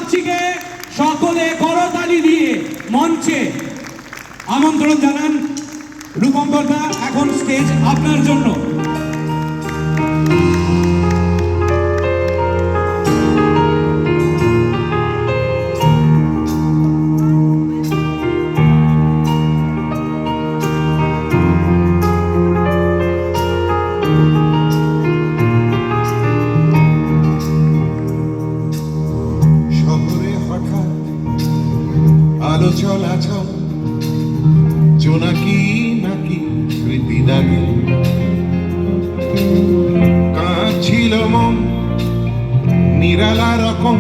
সোনাক্ষীকে সকলে করতালি দিয়ে মঞ্চে আমন্ত্রণ জানান। রূপঙ্কর দা, এখন স্টেজ আপনার জন্য। আলো চলাচল জোনাকি নাকি স্মৃতি দাগে কাঁদছিল মন নিরালা রকম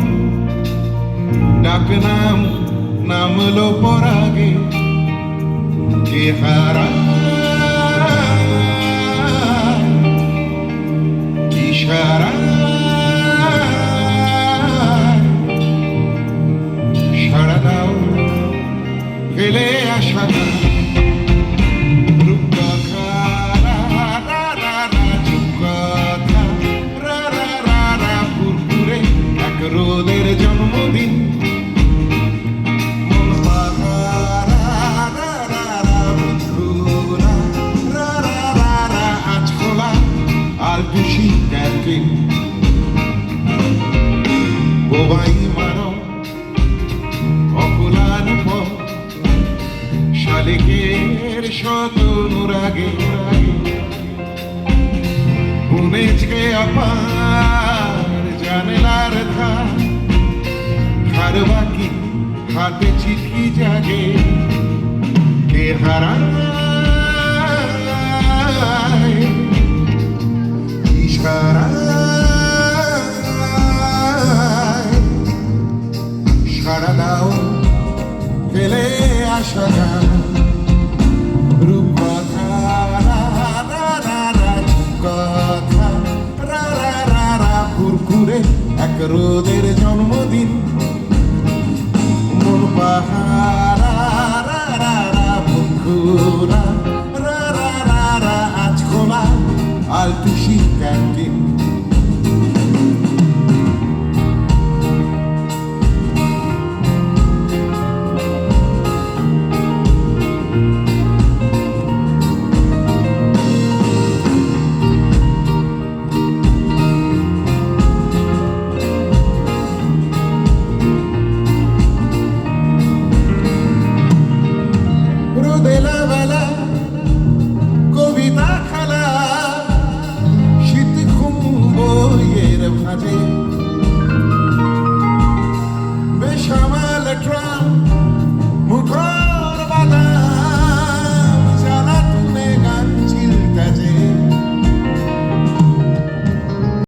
ডাক নাম নামলো পরাগে কে হারা ইশারা সাড়া দাও ফেলে আসা রূপকথা চুপকথা পুরপুরে এক রোদের জন্মদিন মন আজ খোলা আর খুশি ক্যান্টিন বোবাই মারো অকুলান পথ শালিকের শত অনুরাগে বুনেছে আপার জানলার ধার খার বাকি হাতে চিঠি জাগে কে হারায় ইশারায় সাড়া দাও ফেলে আসা গান রূপকথা কুরকুরে এক রোদের জন্মদিন মন পাহারা বন্ধুরা